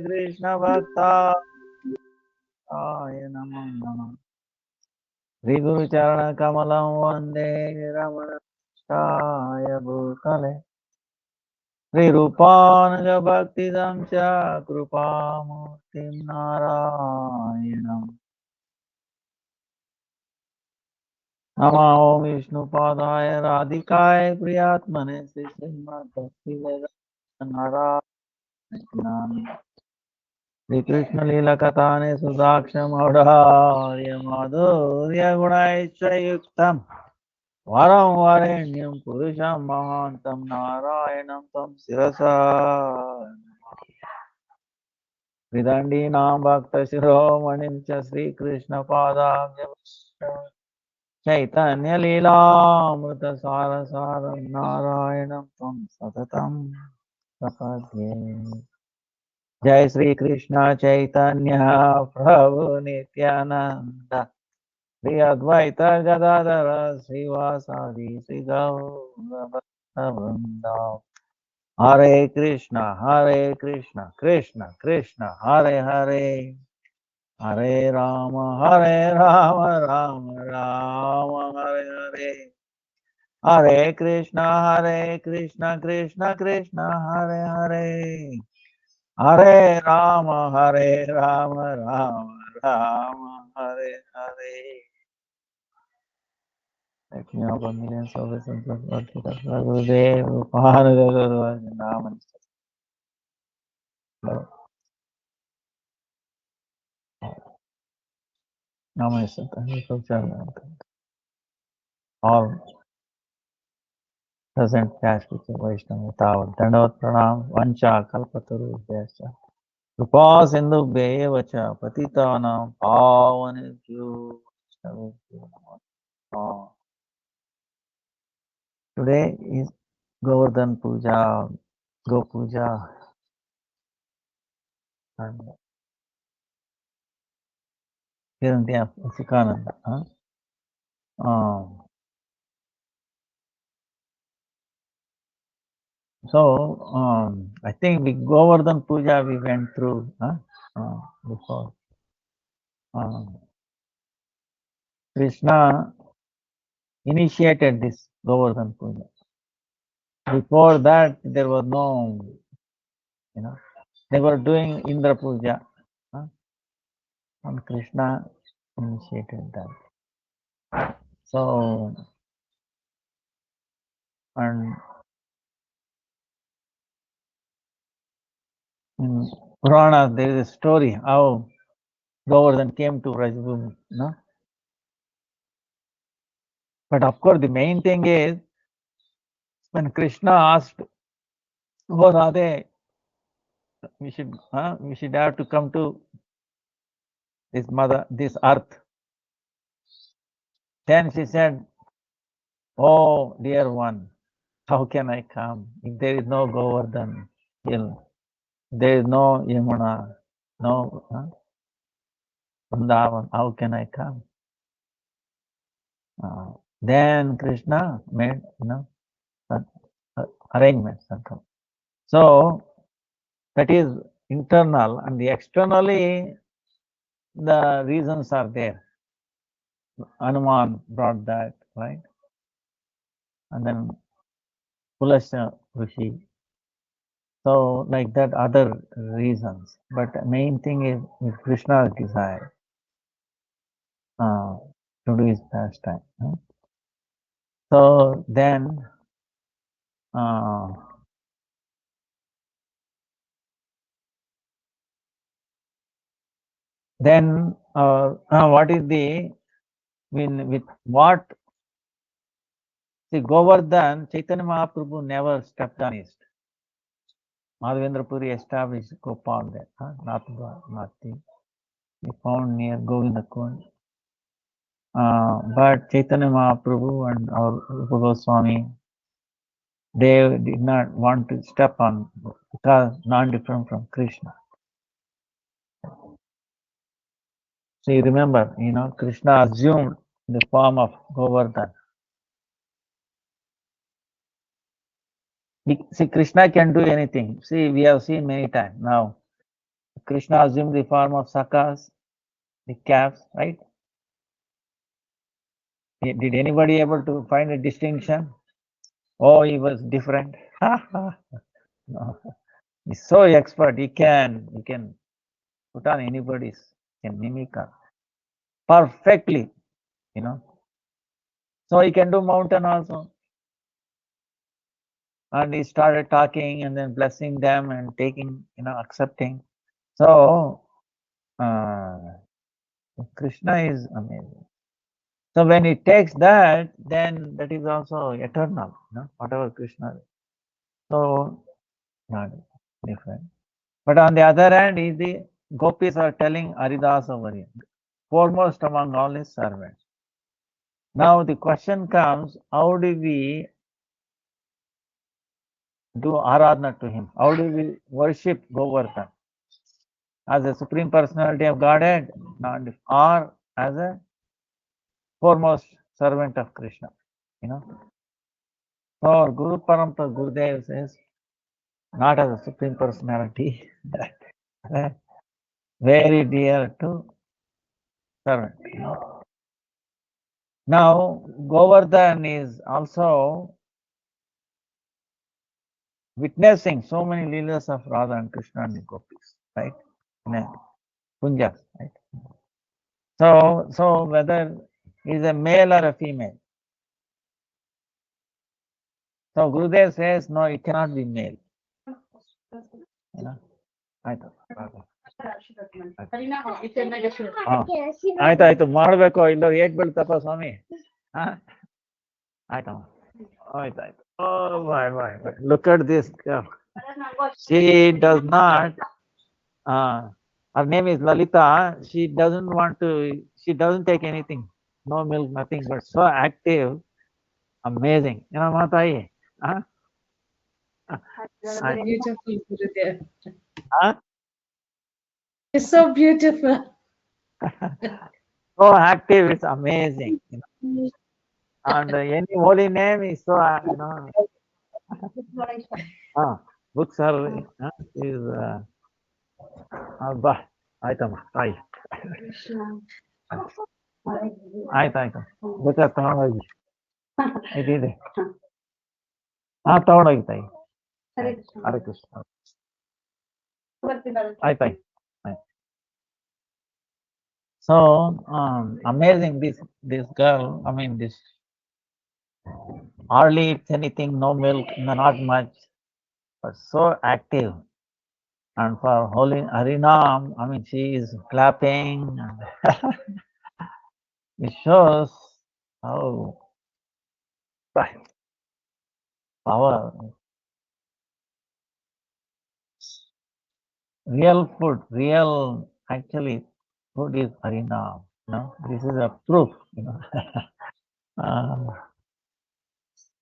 Krishna Bhakta Namo. Sri Guru Charana Kamalam Vande Ramana Shaya Bhutale Sri Rupananga Bhaktidam Cha Krupamurtim Narayanam Namo Vishnu Padaya Radhikaya Priyatmane Sri Srimad Bhakti Vedanta Narayanam Sri Krishna Lila Katane Sudaksham Audharya Madhurya Gunaicha Yuktam Varam Varenyam Purusham Mahantam Narayanam Tam Sirasa Vidandi Nam Bhakta Shiromanim Cha Sri Krishna Padam Chaitanya Lila Amrita Sara Saram Narayanam Tam Satatam Prapadye Jai Sri Krishna Chaitanya Prabhu Nityananda Sri Advaita Gadadara Srivasadi Sri Gaura Bhaktavrinda Hare Krishna Krishna Krishna Hare Hare Hare Rama Rama Hare Hare Hare Krishna Krishna Hare Hare Hare Rama Rama Hare Hare. Let me offer millions of blessings of Lord Jesus, Gurudev, Rupananda, Naman. Namaste. All present cash with the Vaishnava Tavat. Dandavat Pranam, Vancha, Kalpataru, Vyascha. Rupa Sindhu Bevacha, Patitanam, Pavanebhyo, Vaishnavebhyo Namaha. Today is Govardhan Puja, Go Puja, and Hiranya Sikananda. I think the Govardhan Puja we went through before. Krishna initiated this Govardhan Puja. Before that, there was no, they were doing Indra Puja. And Krishna initiated that. So, and in Purana, there is a story how Govardhan came to Rajabhumi. But of course, the main thing is when Krishna asked, "Oh Radhe, we should have to come to this earth." Then she said, "Oh dear one, how can I come if there is no Govardhan hill, there is no Yamuna, no Vrindavan? How can I come?" Then Krishna made arrangements. So that is internal, and the externally the reasons are there. Hanuman brought that, right? And then Pulasya Rishi. So like that, other reasons. But the main thing is Krishna's desire to do his pastime. So then what is with what? See, Govardhan, Chaitanya Mahaprabhu never stepped on it. Madhavendra Puri established Gopal there, Nati. He found near Govinda Kund. But Chaitanya Mahaprabhu and our Rupa Goswami, they did not want to step on because non-different from Krishna. So you remember, Krishna assumed the form of Govardhan. See, Krishna can do anything. See, we have seen many times now. Krishna assumed the form of sakas, the calves, right? Did anybody able to find a distinction? Oh, he was different. No. He's so expert. He can put on anybody's, can mimic her perfectly, you know. So he can do mountain also. And he started talking and then blessing them and taking, accepting. So Krishna is amazing. So when he takes that, then that is also eternal, whatever Krishna is. So not different. But on the other hand, is the gopis are telling Haridasa Varya, foremost among all his servants. Now the question comes, how do we do aradhana to him? How do we worship Govardhan? As a supreme personality of Godhead, or as a foremost servant of Krishna, So Guru Parampara Gurudev says, not as a supreme personality, very dear to servant. Now Govardhan is also witnessing so many leelas of Radha and Krishna and the gopis, right? In a Kunjas, right? So whether is a male or a female. So Gurudev says, no, it cannot be male. ಆಯ್ತಾಯ್ತು ಮಾಡ್ಬೇಕು ಇಲ್ಲ eight ಬೀಳ್ತಪ್ಪ ಸ್ವಾಮಿ ಆಯ್ತಮ್ಮ ಆಯ್ತಾಯ್ತು look at this girl. She does not her name is Lalita. She doesn't take anything, no milk, nothing, but so active, amazing, Matayi. Beautiful, Gurudev. Huh? It's so beautiful. So active, it's amazing. And any holy name is so, books are, is, ಆಯ್ತಮ್ಮ ತಾಯಿ ಆಯ್ತಾಯ್ತು ಬೇಕಾದ್ರೆ ತಗೊಂಡೋಗಿ ಇದಿದೆ ತಗೊಂಡೋಗಿ ತಾಯಿ ಹರೇ ಕೃಷ್ಣ ಆಯ್ತಾಯ್ತು. So amazing, this girl, I mean, this hardly eats anything, no milk, not much, but so active. And for holy Harinam, I mean, she is clapping. It shows how power. Real food, actually, food is Harinam. This is a proof.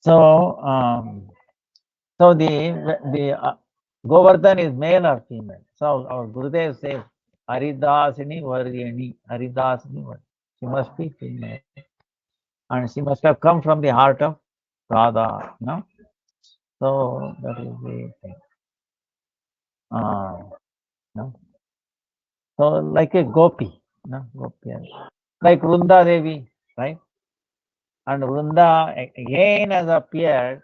So the Govardhan is male or female. So our Gurudev says, Haridasini Varyani. Haridasini Varyani. She must be female. And she must have come from the heart of Radha. So that is the thing. So like a gopi. Gopi. Like Vrunda Devi, right? And Vrunda again has appeared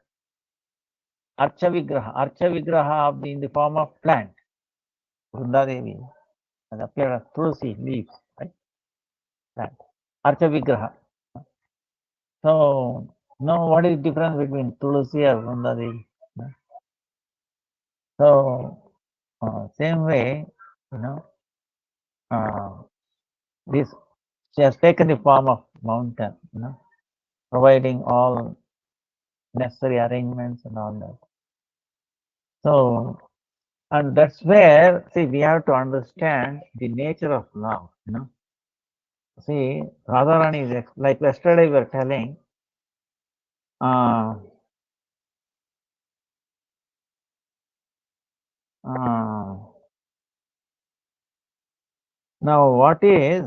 Archa Vigraha in the form of plant. Vrunda Devi has appeared as Tulsi leaves, right? Plant. Archa Vigraha. So, now what is the difference between Tulsi or Vrunda Devi? So, same way, this she has taken the form of mountain, providing all necessary arrangements and all that. So, and that's where, see, we have to understand the nature of love, See, Radharani is, like yesterday we were telling, now what is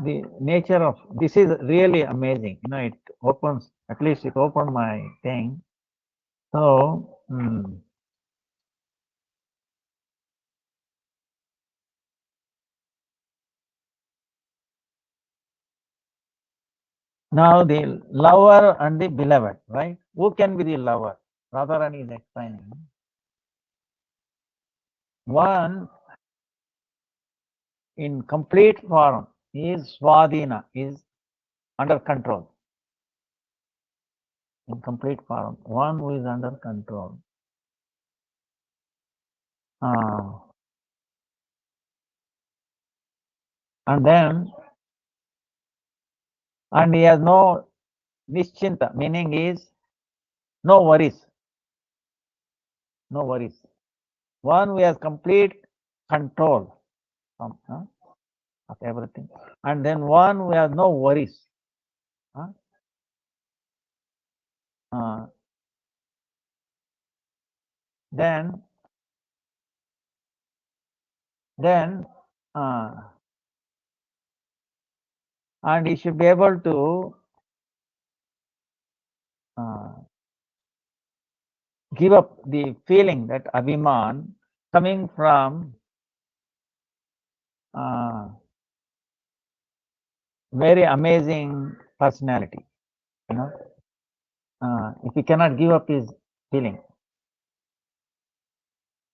the nature of, this is really amazing, it opens, at least it opened my thing. So, Now the lover and the beloved, right? Who can be the lover? Radharani is explaining. One in complete form is Swadhina, is under control. In complete form, one who is under control. And then, and he has no nischinta, meaning is no worries. No worries. One who has complete control of everything. And then one who has no worries. Then and he should be able to give up the feeling that abhiman coming from very amazing personality, you know. If he cannot give up his feeling,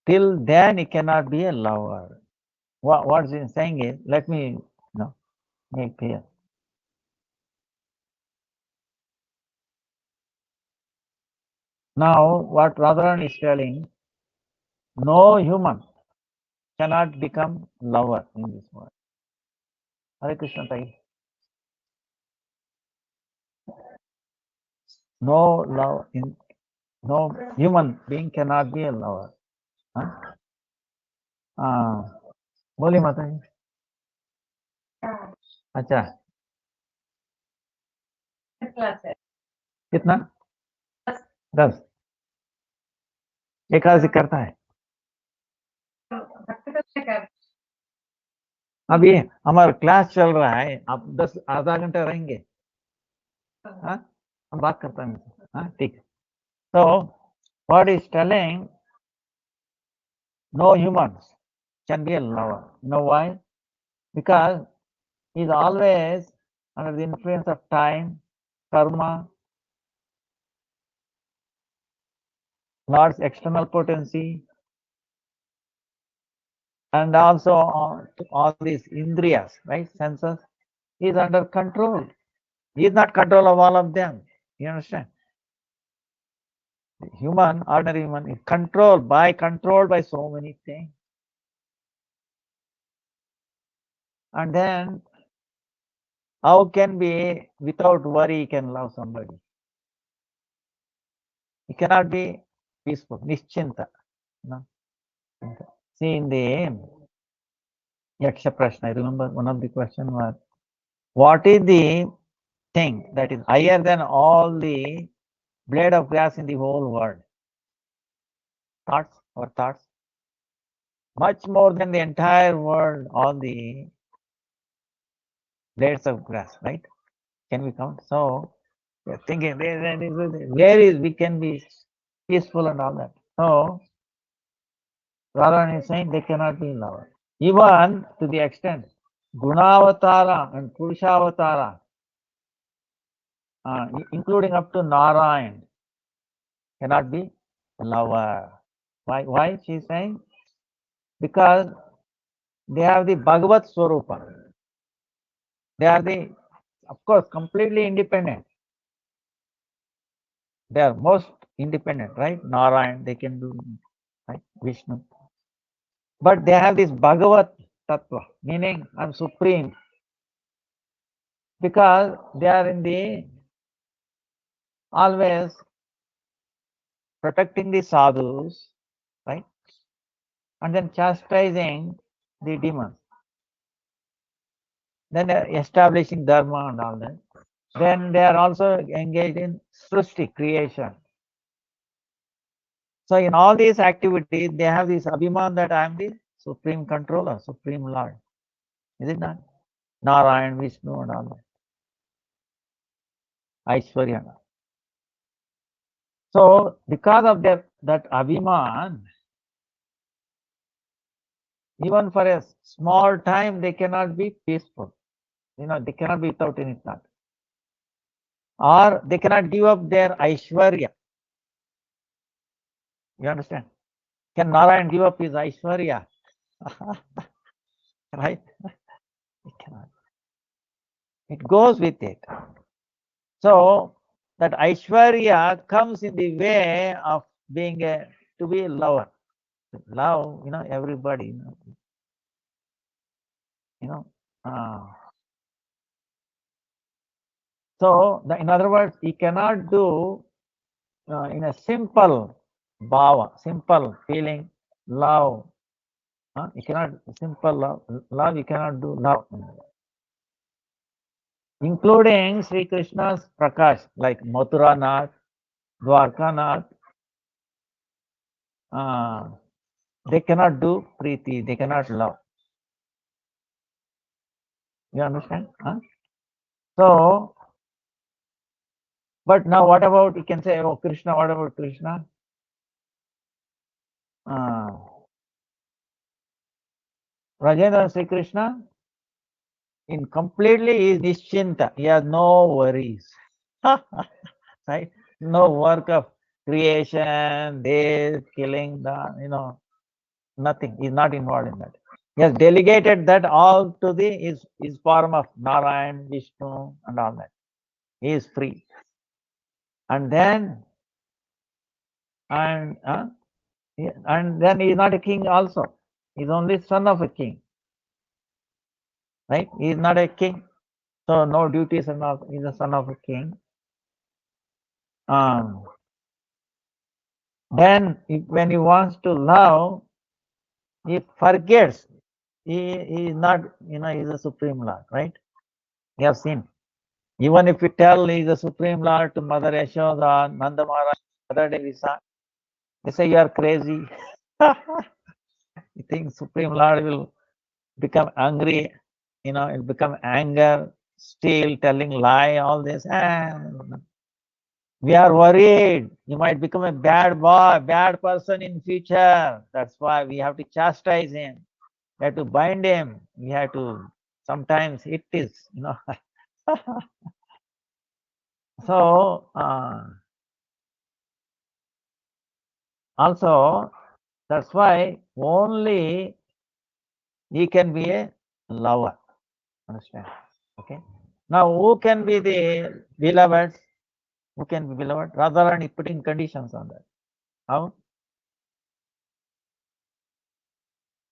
till then he cannot be a lover. What he's saying is, let me make clear. Now, what Radharan is telling, no human cannot become lover in this world. Hare Krishna Tai. No love in no human being cannot be a lover. बोली माता जी. अच्छा कितना 10 एकादशी करता है. अब ये हमारा class चल रहा है, आप 10 आधा घंटा रहेंगे. हम बात करते हैं. ठीक. So what is telling, no humans can be a lover. You know why? Because he is always under the influence of time, karma, Lord's external potency, and also all these indriyas, right? Senses. He is under control. He is not control of all of them. You understand? The human, ordinary human, is controlled by so many things. And then, how can be without worry he can love somebody? He cannot be peaceful, nischinta. No? See, in the Yaksha Prashna, I remember one of the questions was, what is the thing that is higher than all the blade of grass in the whole world? Thoughts or thoughts? Much more than the entire world, all the blades of grass, right? Can we count? So, we're thinking, where is we can be peaceful and all that. So, Radharani is saying they cannot be in love. Even to the extent, Gunavatara and Purushavatara, including up to Narayan, cannot be lover. Why she is saying? Because they have the Bhagavat Swarupa. They are the, of course, completely independent. They are most independent, right? Narayan, they can do, right? Vishnu. But they have this Bhagavat Tattva, meaning I'm supreme. Because they are in the always protecting the sadhus, right? And then chastising the demons. Then establishing dharma and all that. Then they are also engaged in srushti, creation. So in all these activities, they have this abhiman that I am the supreme controller, supreme lord. Is it not? Narayan, Vishnu and all that. Aishwarya. So because of that abhiman, even for a small time, they cannot be peaceful. They cannot be without any thought. or they cannot give up their Aishwarya. You understand? Can Narayan give up his Aishwarya? Right? He cannot. It goes with it. So that Aishwarya comes in the way of being to be a lover. Love, everybody, so in other words, he cannot do in a simple bhava, simple feeling, love. You cannot simple love. You cannot do love, including Sri Krishna's Prakash, like Mathura Nath, Dwarka Nath. They cannot do Preeti. They cannot love. You understand? So, but now what about, you can say, oh, Krishna, what about Krishna? Rajendra Sri Krishna, in completely is Nischinta. He has no worries. Right? No work of creation, this, killing, nothing. He's not involved in that. He has delegated that all to his form of Narayan, Vishnu, and all that. He is free. And then, and then he is not a king also. He is only son of a king. Right? He is not a king. So no duties and all. He is the son of a king. Then when he wants to love, he forgets. He is not, he is a Supreme Lord, right? You have seen. Even if you tell he is a Supreme Lord to Mother Yashoda, Nanda Maharaj, Mother Devisa, they say you are crazy. You think Supreme Lord will become angry, it'll become anger, steal, telling lie, all this. We are worried. You might become a bad boy, bad person in future. That's why we have to chastise him. We have to bind him. We have to sometimes it is, So also that's why only he can be a lover. Understand? Okay. Now who can be the beloved? Who can be beloved? Radharani putting conditions on that. How?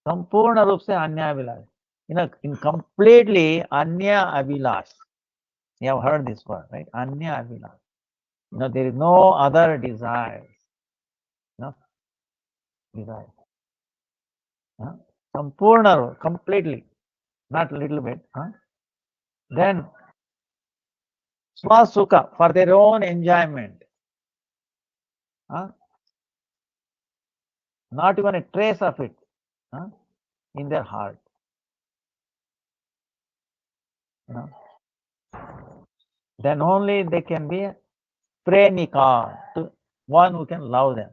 संपूर्ण रूप से अन्य Abhilash, in completely anya abhilash. You have heard this word, right? Anya abhilash. There is no other desires. Desire. Sampurna, completely, not a little bit. Then swasukha, for their own enjoyment. Not even a trace of it in their heart. Then only they can be a premika, to one who can love them.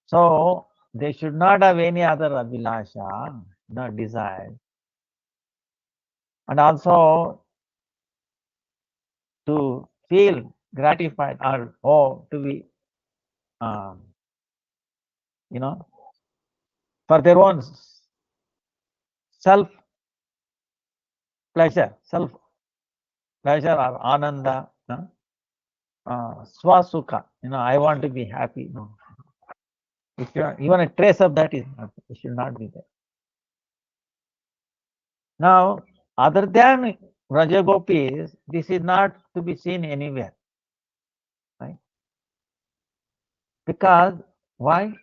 So they should not have any other abhilasha, no desire. And also to feel gratified or to be, for their own self pleasure or ananda, swasukha, I want to be happy. No. If you even a trace of that is not, it should not be there. Now, other than Rajagopis, this is not to be seen anywhere. Right? Because why?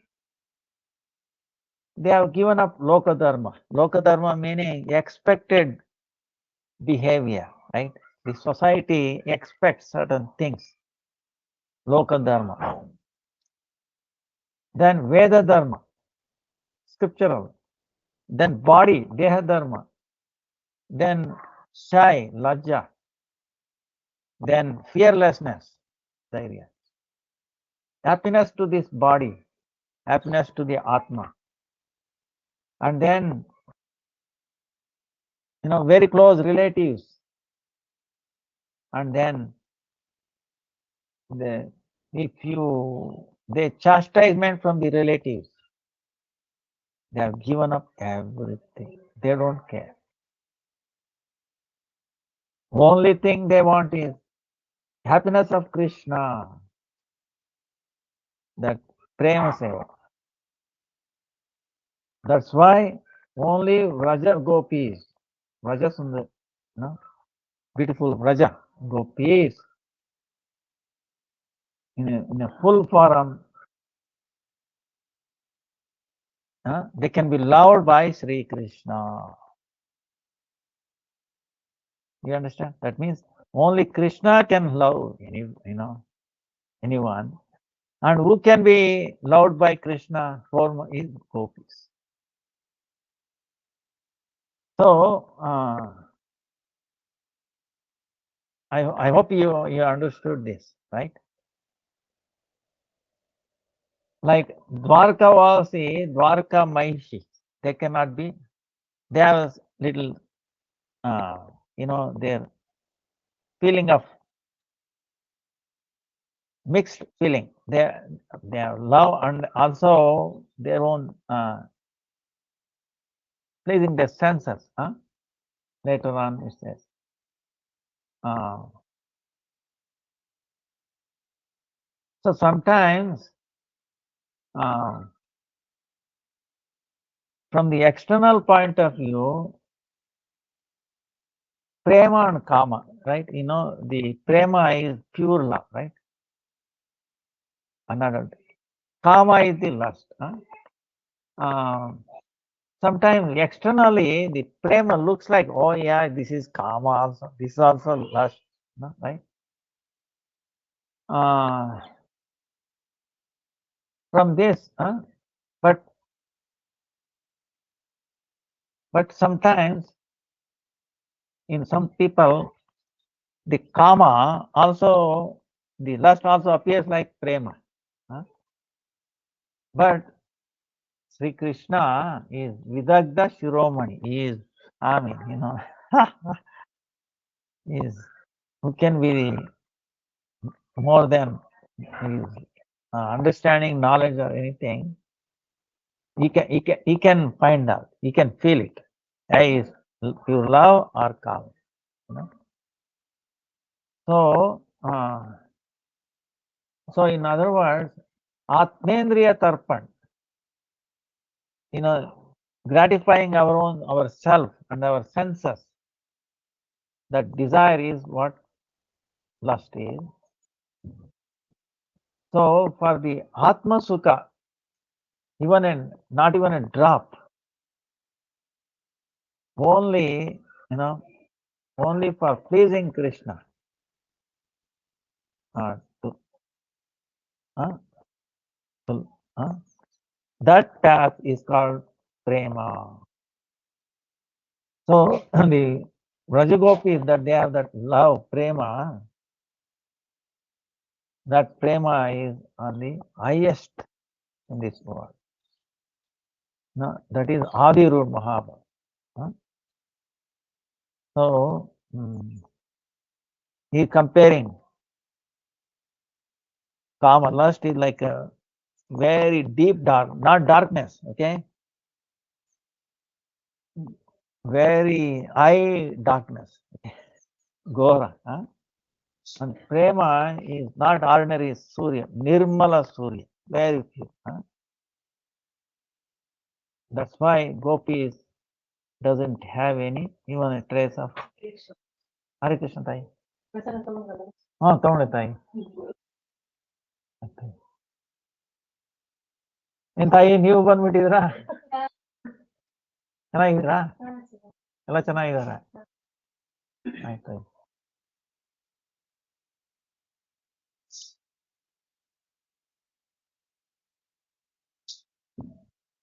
They have given up Loka Dharma. Loka Dharma meaning expected behavior, right? The society expects certain things. Loka Dharma. Then Veda Dharma, scriptural. Then body, Deha Dharma. Then shy, Lajja. Then fearlessness, Dhairya. Happiness to this body, happiness to the Atma. And then, very close relatives, and then the chastisement from the relatives, they have given up everything. They don't care. Only thing they want is happiness of Krishna, that prema seva. That's why only Vraja gopis, Vraja Sundar, no? Beautiful Vraja gopis in a full form, they can be loved by Sri Krishna. You understand? That means only Krishna can love anyone. And who can be loved by Krishna? Form is gopis. So I hope you understood this, right? Like Dwarkavasi, Dwarka Maishi, they cannot be. They have little, their feeling of mixed feeling. They have love and also their own pleasing their senses. Later on, it says. So sometimes, from the external point of view, prema and kama, right? The prema is pure love, right? Another kama is the lust. Sometimes externally the prema looks like, oh yeah, this is kama also, this is also lust, right? From this, but sometimes in some people, the kama also, the lust also appears like prema. But Sri Krishna is Vidagda Shiromani. He is, is who can be more than his understanding, knowledge, or anything. He can find out. He can feel it. Is pure love or kama. So, in other words, Atmendriya Tarpan, gratifying ourself and our senses, that desire is what lust is. So for the Atma Sukha, not even a drop, only, only for pleasing Krishna, that path is called prema. So the Rajagopis, that they have that love, prema, that prema is on the highest in this world. That is Adirud Mahabharata. So he is comparing kama, lust is like a very deep dark, not darkness, okay? Very high darkness, Gora. And prema is not ordinary Surya, Nirmala Surya, very pure. That's why Gopis doesn't have even a trace of Hare Krishna Tai. ತಗೊಂಡೆ ತಾಯಿ. ಏನ್ ತಾಯಿ ನೀವು ಬಂದ್ಬಿಟ್ಟಿದ್ದೀರಾ? ಚೆನ್ನಾಗಿದ್ದೀರಾ? ಎಲ್ಲ ಚೆನ್ನಾಗಿದಾರ? ಆಯ್ತು.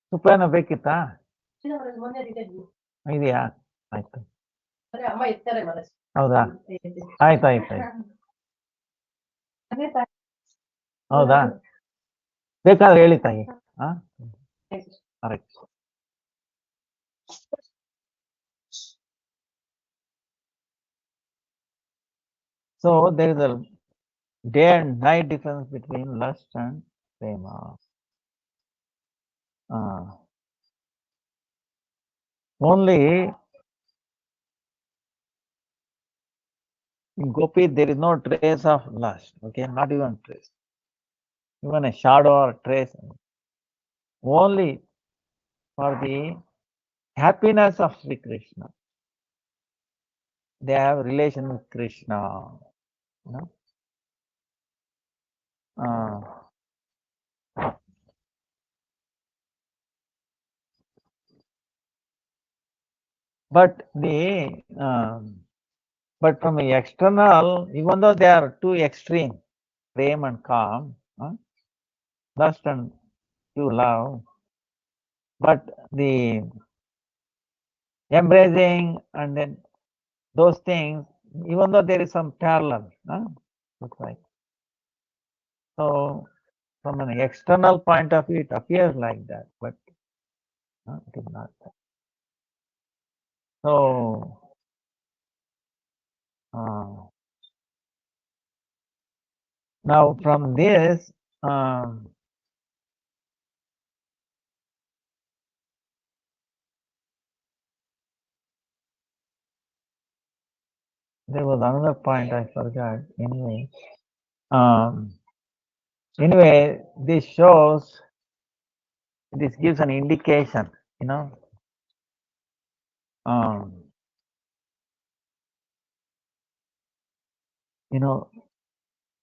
ತುಪ್ಪ ಏನೋ ಬೇಕಿತ್ತಾ? ಇದೆಯಾ? ಆಯ್ತು. ಹೌದಾ? ಆಯ್ತು. ಹೌದಾ? ಬೇಕಾದ್ರೆ ಹೇಳಿ ತಾಯಿ. So there is a day and night difference between lust and prema. Only in Gopi there is no trace of lust, okay, not even trace, even a shadow or trace. Only for the happiness of Sri Krishna. They have relation with Krishna. You know? But but from the external, even though they are too extreme, prem and calm, lust and pure love, but the embracing and then those things, even though there is some parallel, looks like. So from an external point of view, it appears like that, but it is not that. So now from this, there was another point I forgot. Anyway, this shows, this gives an indication,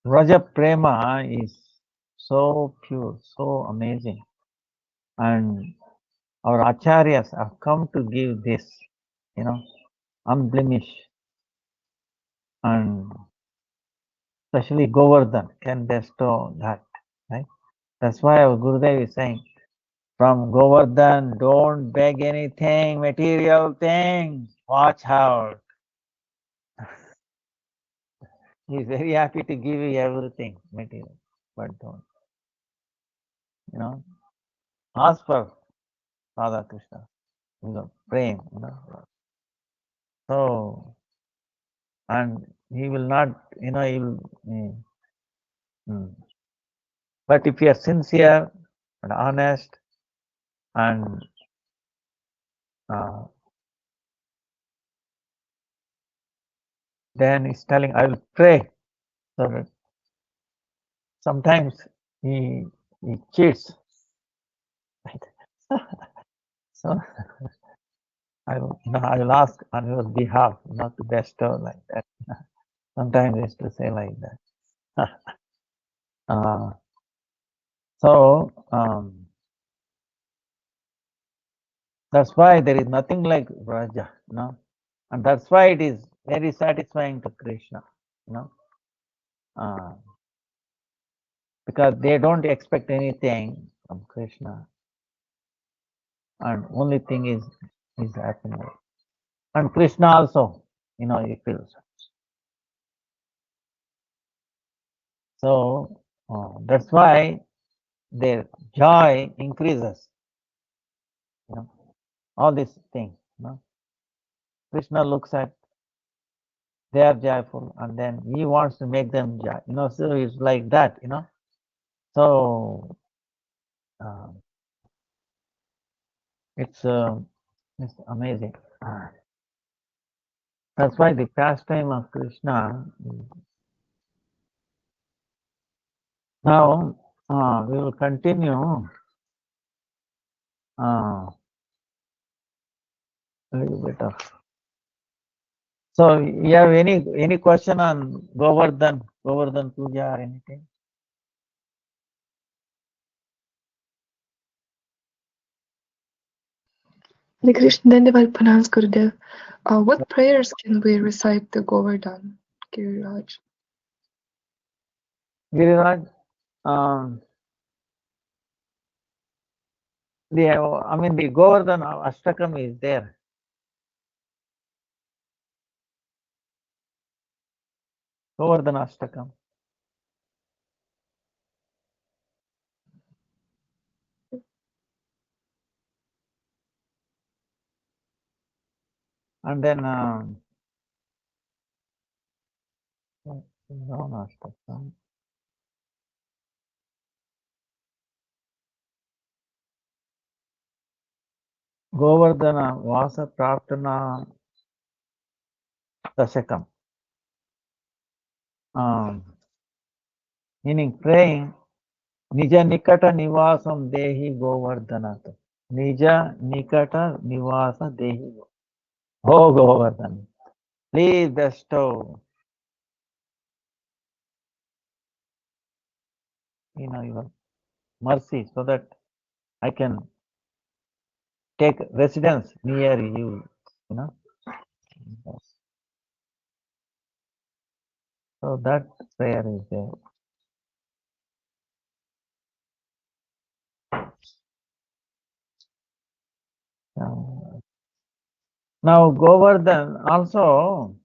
Raja Prema is so pure, so amazing. And our acharyas have come to give this, unblemished. And especially Govardhan can bestow that, right? That's why our Gurudev is saying, from Govardhan, don't beg anything, material things, watch out. He's very happy to give you everything, material, but don't, ask for Radha Krishna, prem, So, and he will not, he will, but if you are sincere and honest and then he's telling, I will pray. So that sometimes he cheats. So I will ask on your behalf not to bestow like that. Sometimes he used to say like that. So that's why there is nothing like Raja, and that's why it is very satisfying to Krishna, because they don't expect anything from Krishna, and only thing is happiness. And Krishna also, he feels. So that's why their joy increases. All these things. Krishna looks at, they are joyful, and then he wants to make them joy. So it's like that. So it's amazing. That's why the pastime of Krishna. Now we will continue a little bit of. So you have any question on Govardhan Puja or anything? Hare Krishna, Dandavat Pranams Gurudev. What prayers can we recite the Govardhan, Giriraj? Giriraj, the Govardhan Ashtakam is there. Govardhan Ashtakam. And then Vrindavanastakam. Govardhana Vasa Prarthana Dashakam. Meaning praying Nija Nikata Nivasam Dehi Govardhanata. Nija Nikata Nivasa Dehi. Oh Govardhan, please bestow, your mercy so that I can take residence near you. So that prayer is there. Now Govardhan also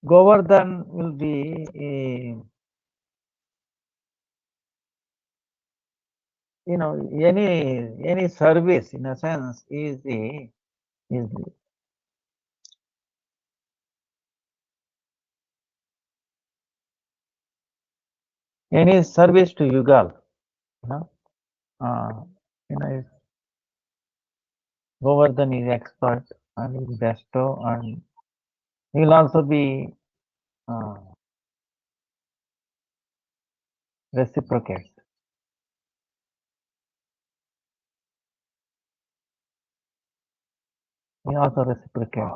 Govardhan will be any service in a sense is any service to Yugal. Govardhan is expert and will bestow, and he will also be reciprocate. He also reciprocates.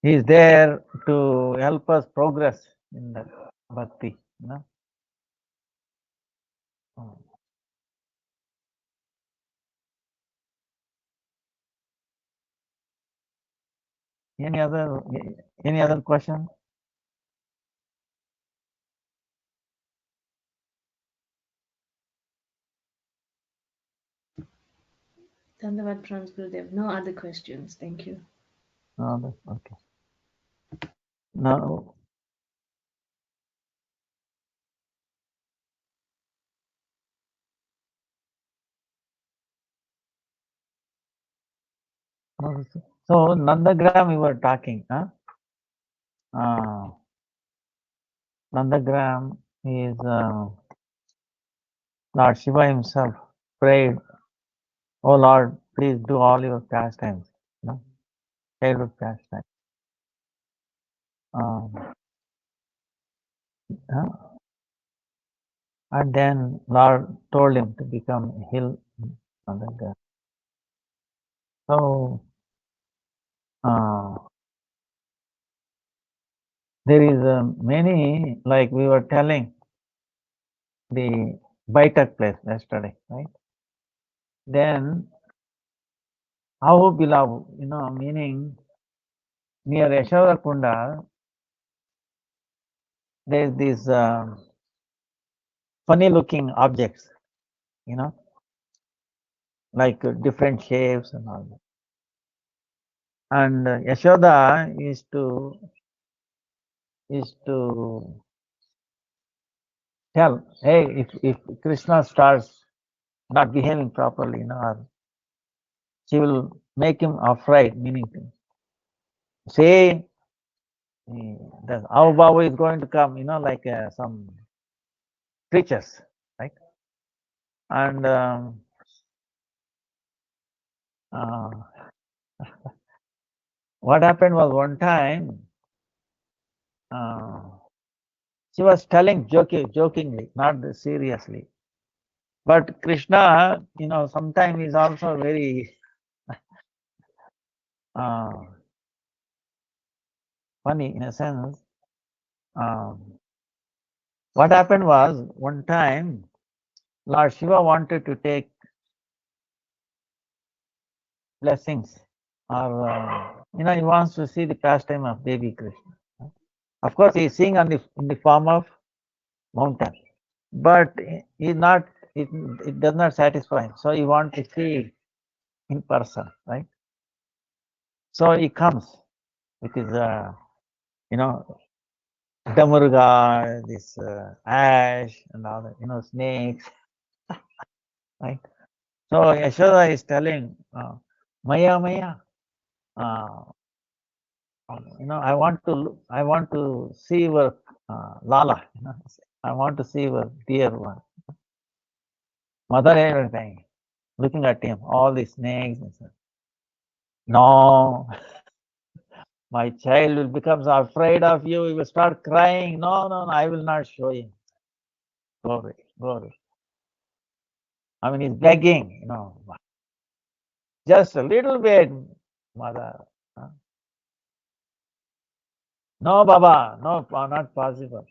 He is there to help us progress in that bhakti. Any other question? Dandavad Pranams Gurudev. No other questions. Thank you. No, that's okay. Now, so Nandagram we were talking, huh? Nandagram is Lord Shiva himself prayed, "Oh Lord, please do all your pastimes, childhood pastimes." And then Lord told him to become a hill Nandagram. So there is many, like we were telling, the Baitak place yesterday, right? Then how beloved, meaning near Yashoda Kunda, there is these funny looking objects, like different shapes and all that. And Yashoda is to tell, hey, if Krishna starts not behaving properly, she will make him afraid, meaning say the Avbhava is going to come, like some creatures, right? And what happened was one time she was telling jokingly, not seriously. But Krishna, sometimes is also very funny in a sense. What happened was one time Lord Shiva wanted to take blessings, or he wants to see the pastime of baby Krishna. Of course, he is seeing in the form of mountain, but it does not satisfy him. So he wants to see in person, right? So he comes with his Damurga, this ash and all that, snakes, right? So Yashoda is telling, Maya, Maya, uh, I want to see your Lala, I want to see your dear one. Mother everything, looking at him, all these snakes. And stuff. No, my child will become afraid of you. He will start crying. No, no, no, I will not show him. Glory, glory. I mean, he's begging, just a little bit, mother. No, Baba, no, not possible.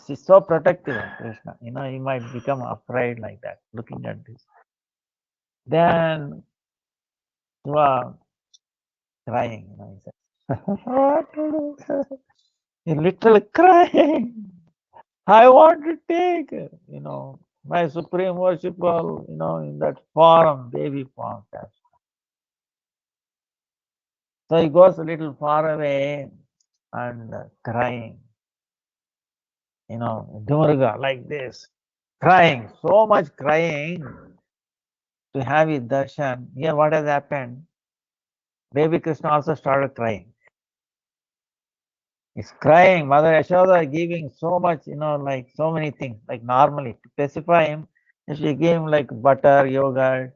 She's so protective of Krishna. He might become afraid like that, looking at this. Then Shiva crying, he said, what to do? He literally crying. I want to take, my supreme worshipful, in that form, baby form. So he goes a little far away and crying, Durga like this, crying, so much crying to have his darshan. Here what has happened? Baby Krishna also started crying. He's crying, Mother Yashoda giving so much, like so many things, like normally to pacify him, she gave him like butter, yogurt,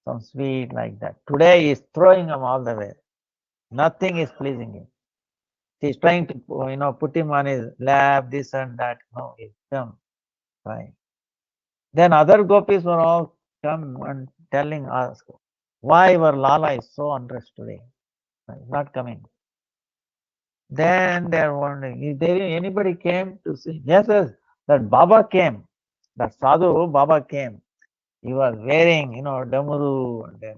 some sweet like that. Today he's throwing him all the way. Nothing is pleasing him. She's trying to, put him on his lap, this and that. No, he's come crying. Then other gopis were all come and telling us why our Lala is so unrest today. He's not coming. Then they're wondering, if anybody came to see? Yes, that Baba came. That Sadhu Baba came. He was wearing, damuru and then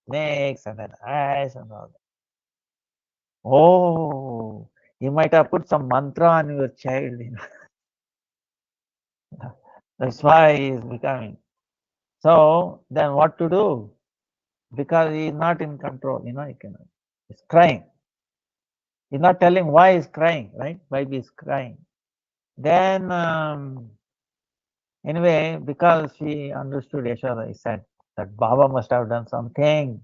snakes and then ash and all that. Oh, you might have put some mantra on your child. That's why he is becoming. So then what to do? Because he is not in control, he cannot. He's crying. He's not telling why he's crying, right? Why he's crying. Then anyway, because she understood Yashoda, he said that Baba must have done something.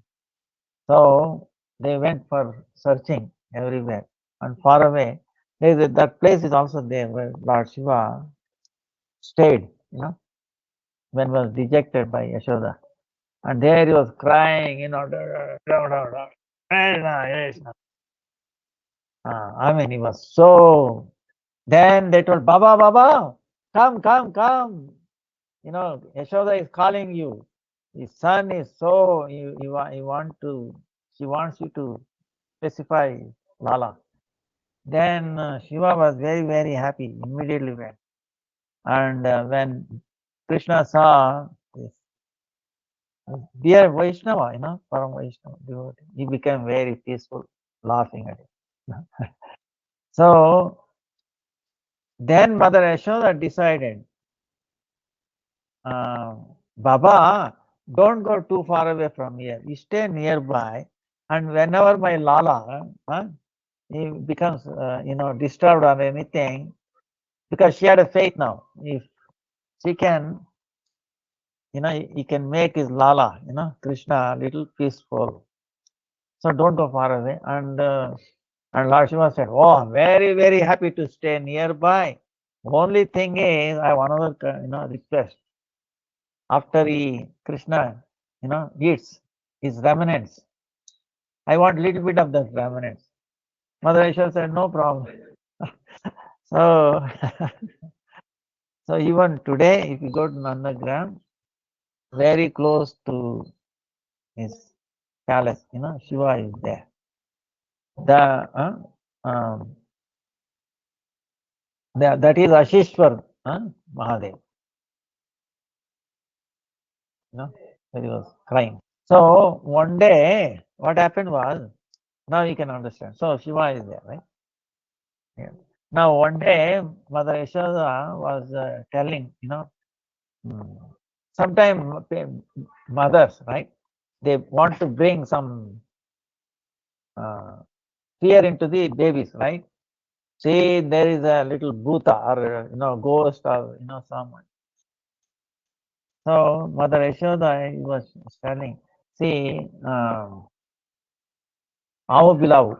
So they went for searching everywhere and far away. That place is also there where Lord Shiva stayed, when was dejected by Yashoda. And there he was crying, I mean, he was so. Then they told Baba, Baba, come, come, come. Yashoda is calling you. His son is so. He want to. She wants you to specify Lala. Then Shiva was very, very happy. Immediately went. And when Krishna saw this dear Vaishnava, Param Vaishnava devotee, he became very peaceful, laughing at it. So then Mother Yashoda decided, Baba, don't go too far away from here. You stay nearby, and whenever my Lala he becomes, disturbed or anything, because she had a faith now. If she can, he can make his Lala, Krishna, a little peaceful. So don't go far away. And Lord Shiva said, oh, I'm very, very happy to stay nearby. Only thing is, I have another, request. After Krishna, eats his remnants, I want a little bit of that remnants. Mother Yashoda said, no problem. So, so even today, if you go to Nandagram, very close to his palace, Shiva is there. That is Ashishwar Mahadev. That he was crying. So one day, what happened was, now you can understand. So Shiva is there, right? Yeah. Now one day, Mother Yashoda was telling, sometimes mothers, right? They want to bring some fear into the babies, right? See, there is a little bhuta or ghost or someone. So Mother Yashoda was telling, see, our beloved,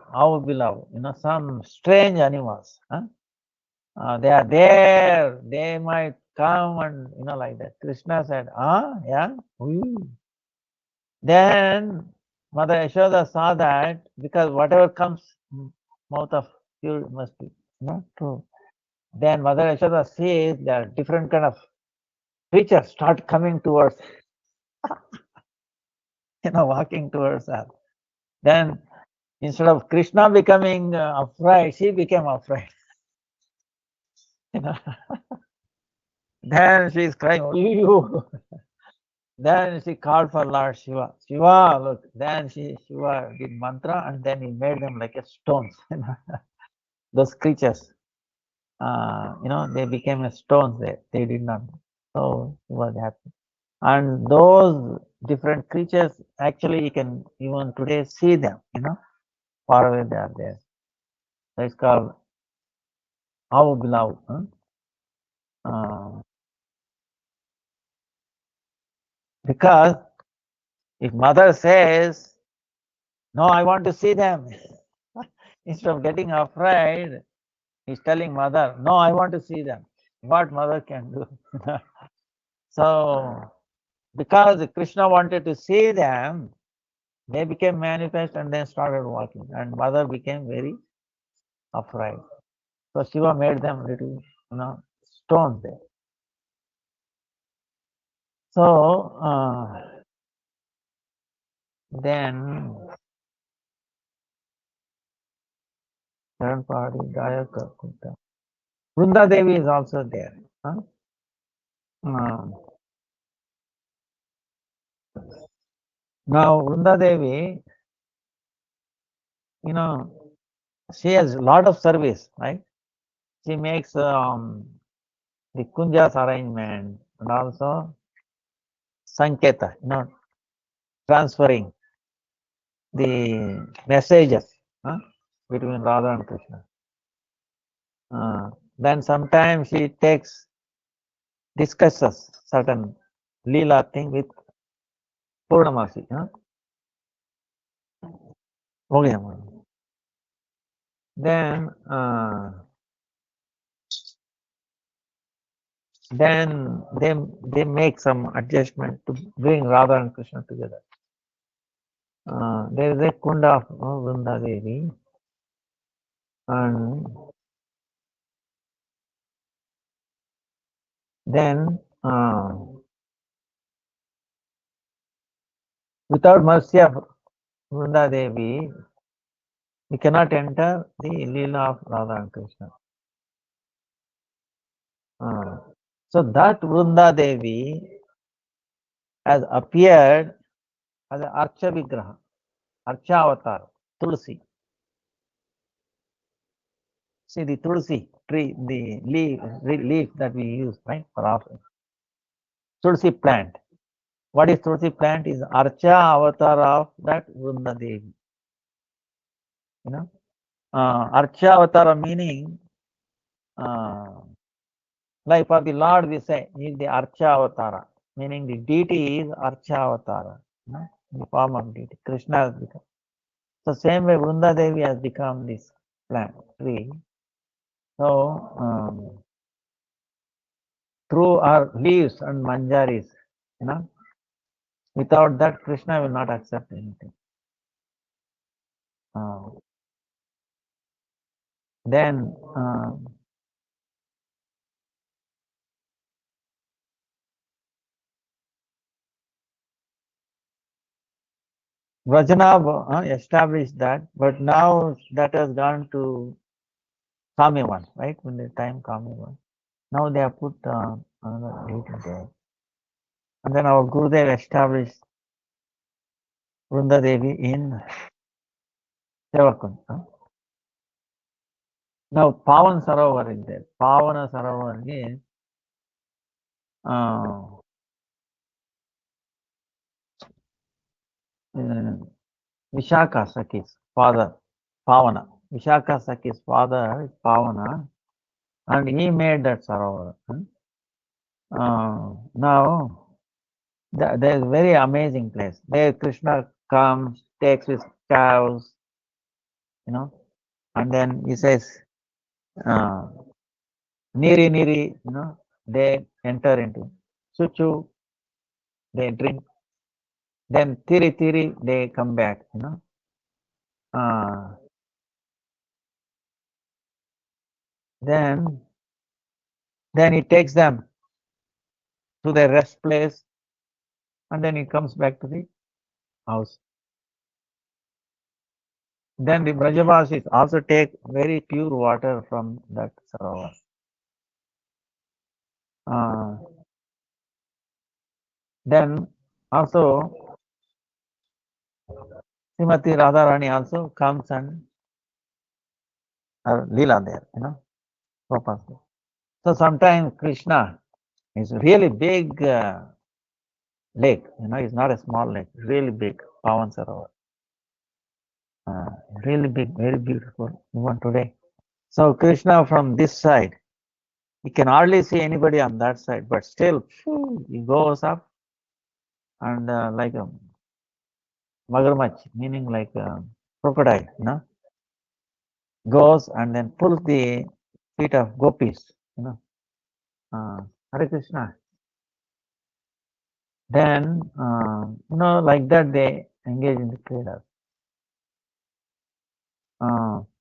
some strange animals. They are there. They might come and like that. Krishna said, yeah. Ooh. Then Mother Yashoda saw that because whatever comes mouth of pure must be true. Then Mother Yashoda sees there are different kind of creatures start coming towards, walking towards her. Then instead of Krishna becoming afraid, she became afraid. Then she is crying, "Ooh." Then she called for Lord Shiva. Shiva, look. Then Shiva did mantra, and then he made them like a stones. Those creatures, they became a stones. They did not. So he was happy. And those different creatures, actually, you can even today see them. Far away they are there. So it's called our beloved. Because if mother says, no, I want to see them, instead of getting afraid, he's telling mother, no, I want to see them. What mother can do? So, because Krishna wanted to see them, they became manifest and then started walking. And mother became very afraid. So Shiva made them little, stones there. So, then third party, Gayaka Kunta. Vrunda Devi is also there. Now, Vrunda Devi, she has a lot of service, right? She makes the Kunjas arrangement and also Sanketa, transferring the messages between Radha and Krishna. Then sometimes she discusses certain Leela thing with Purnamasi. Then they make some adjustment to bring Radha and Krishna together. There is a Kunda of Vrunda Devi, and then without mercy of Vrunda Devi, we cannot enter the Leela of Radha and Krishna. So that Vrunda Devi has appeared as an Archa Vigraha, Archa Avatar, Tulsi. See the Tulsi tree, the leaf that we use, right, for offering. Tulsi plant. What is Tulsi plant? Is Archa Avatar of that Vrunda Devi. Archa Avatar meaning, like for the Lord we say, is the Archa Avatara, meaning the deity is Archa Avatara, in the form of deity. Krishna has become. So same way Vrunda Devi has become this plant, tree. So through our leaves and manjaris, without that Krishna will not accept anything. Then Vrajana established that, but now that has gone to Kamyavan, right? When the time Kamyavan. Now they have put another deity there. And then our Gurudev established Vrunda Devi in Sevakund. Now Pavan Sarovar is there. Pavana Sarovar is Vishaka Sakhi's father, Pavana. Vishaka Sakhi's father is Pavana, and he made that Sarovar. Now, there is a very amazing place. There Krishna comes, takes his cows, and then he says, Niri Niri, they enter into Chuchu, they drink, then Tiri Tiri, they come back, Then he takes them to their rest place, and then he comes back to the house. Then the Brajavasis also take very pure water from that Sarovar. Then also Srimati Radharani also comes and Leela there, purposely. So sometimes Krishna is really big lake, it's not a small lake, really big, Pavan Sarovar. Really big, very beautiful, even today. So Krishna from this side, he can hardly see anybody on that side, but still he goes up and like a magarmach, meaning like a crocodile, goes and then pulls the feet of gopis, Hare Krishna. Then, like that they engage in the Kridas.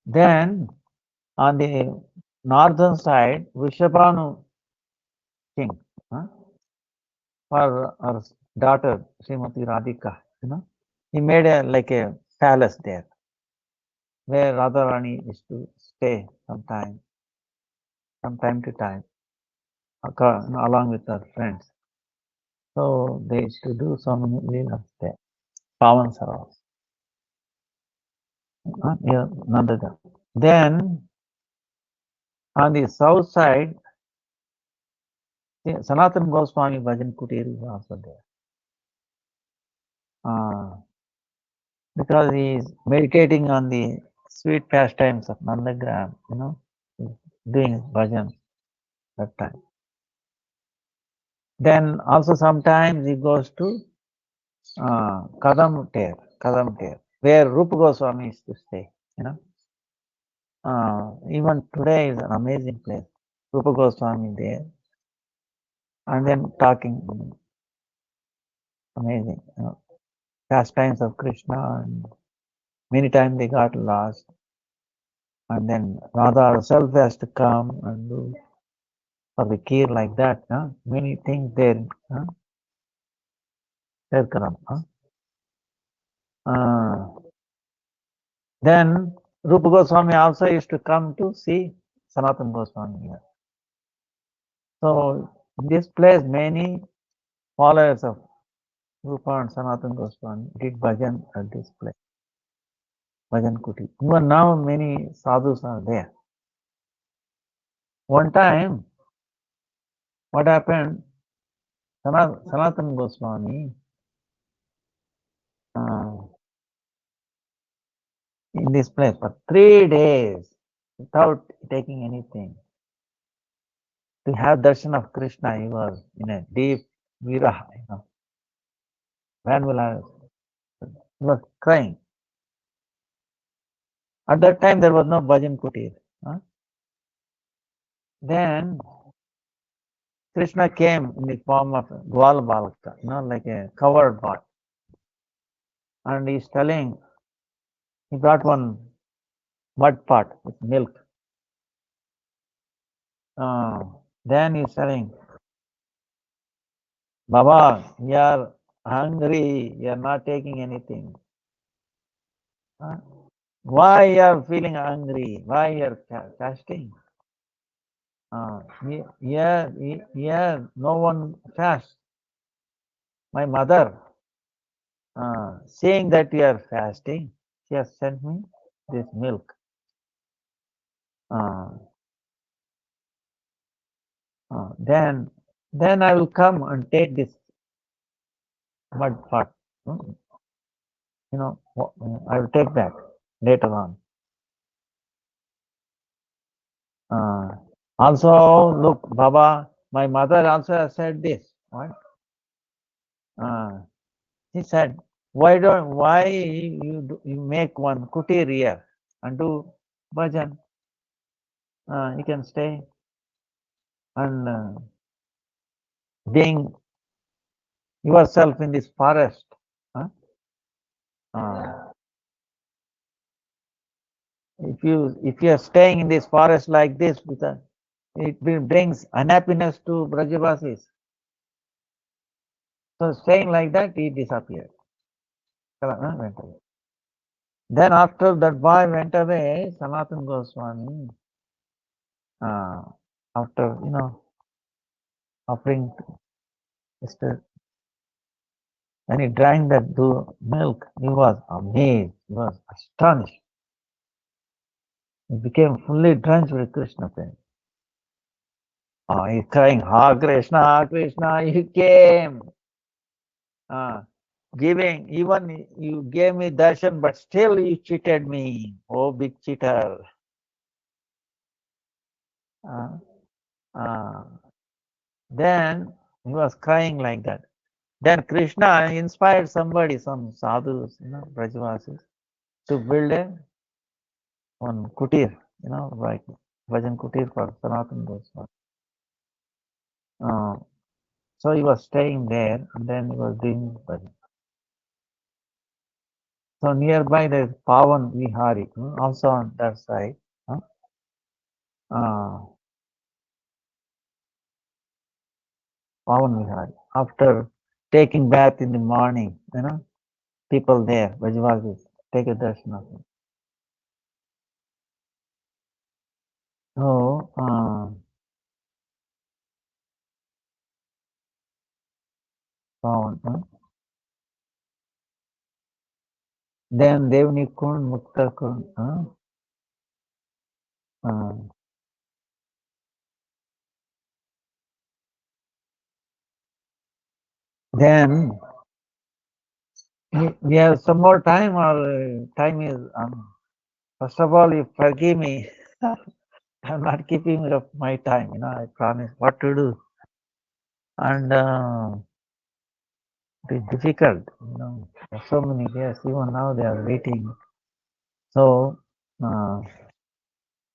Then, on the northern side, Vrishabhanu king, for our daughter, Srimati Radhika, he made like a palace there, where Radharani used to stay from time to time, along with her friends. So they used to do so many leelas there. Pavan Sarovar. Then on the south side, Sanatana Goswami Bhajan Kutir is also there. Because he is meditating on the sweet pastimes of Nandagram, doing bhajan that time. Then also sometimes he goes to Kadam Ter, where Rupa Goswami used to stay, even today is an amazing place. Rupa Goswami there, and then talking, amazing, pastimes of Krishna, and many times they got lost, and then Radha herself has to come and do for the kheer like that, many things there, then Rupa Goswami also used to come to see Sanatana Goswami here. So in this place, many followers of Rupa and Sanatana Goswami did bhajan at this place, Bhajan Kuti. Even now, many sadhus are there. One time, what happened? Sanatana Goswami in this place for 3 days without taking anything. To have darshan of Krishna, he was in a deep viraha, When will I? He was crying. At that time, there was no bhajan kutir. Then Krishna came in the form of Gwal Balaka, like a covered pot. And he's telling, he brought one mud pot with milk. Then he's telling, Baba, you are hungry, you are not taking anything. Why you are feeling hungry? Why you are fasting? Yeah, no one fasts. My mother, seeing that you are fasting, she has sent me this milk. Then I will come and take this mud pot. I will take back later on. Also, look, Baba, my mother also has said this. What? She said, why you make one kutir here and do bhajan? You can stay and being yourself in this forest. Huh? If you are staying in this forest like this, it brings unhappiness to Brajavasis. So staying like that, he disappeared. Went away. Then after that boy went away, Sanatana Goswami, after offering, when he drank that milk, he was amazed, he was astonished. He became fully drenched with Krishna prema. He's crying, Ha Krishna, you came. Giving, even you gave me darshan, but still you cheated me. Oh, big cheater. Then he was crying like that. Then Krishna inspired somebody, some sadhus, Brajavasis, to build one kutir, like bhajan kutir for Sanatana Goswami. So he was staying there, and then he was doing bhajan. So nearby there is Pavan Vihari, also on that side. Pavan Vihari. After taking bath in the morning, people there, Brajavasis, take a darshan of him. So, Pavan. Then Devni Kund, Mukta Kund. Then we have some more time, or time is first of all, you forgive me. I'm not keeping up my time, I promise what to do. And it is difficult, so many guests, even now they are waiting. So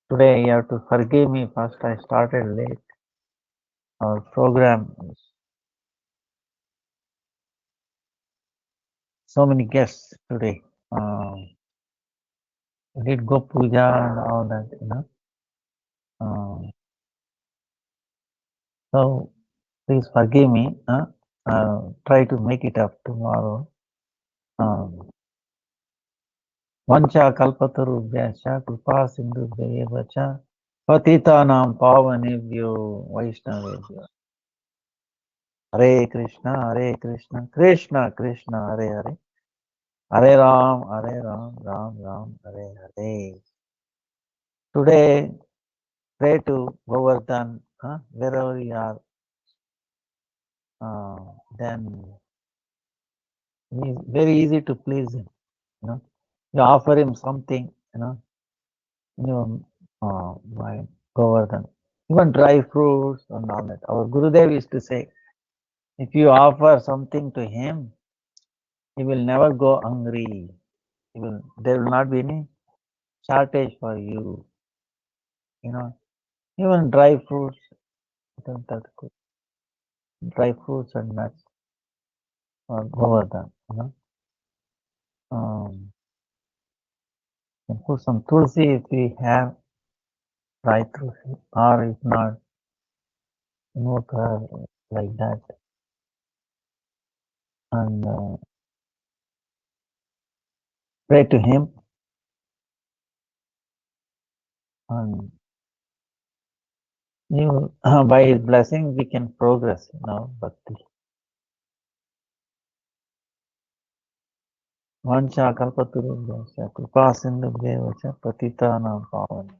today you have to forgive me, first I started late. Our program, so many guests today. We did go puja and all that, so please forgive me. Try to make it up tomorrow. Vancha kalpatarubhyascha kripa sindhubhya cha patitanam pavanebhyo vaishnavebhyo. Hare Krishna, Krishna Krishna, Hare Hare. Hare Ram, Ram Ram, Hare Hare. Today, pray to Govardhan, wherever you are. Then it's very easy to please him. You offer him something, by Govardhan. Even dry fruits and all that. Our Gurudev used to say, if you offer something to him, he will never go hungry. There will not be any shortage for you. Even dry fruits, that's good. Dry fruits and nuts or Govardhan. And put some tulsi if we have dry tulsi, or if not, invoke her like that. And pray to him. And by his blessing, we can progress, bhakti. Vancha kalpatarubhyascha kripa sindhubhya cha patitanam pavane.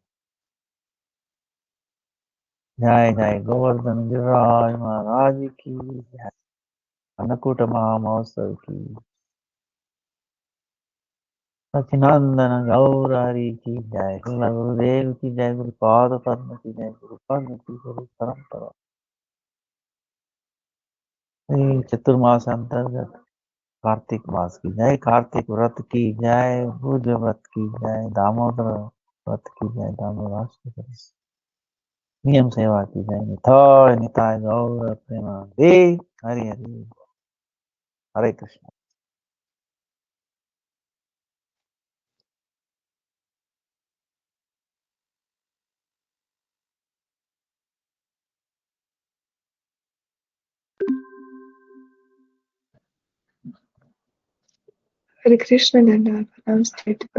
Jai Jai Govardhan Giriraj Maharaj ki Jai. Annakuta Mahamahotsava ki Sachinandan गौर हरि की जय, गुरुदेव की जय, गुरुपाद पद्म की जय, गुरुपद की गुरु परंपरा। चतुर्मास अंतर्गत कार्तिक मास की जय, कार्तिक व्रत की जय, भुज व्रत की जय, दामोदर व्रत की जय, दामोदर नियम सेवा की जय, निथाय निताय गौर प्रेमानंदे। हरि हरि। हरे Krishna. Hare Krishna, Dandavad Pranam,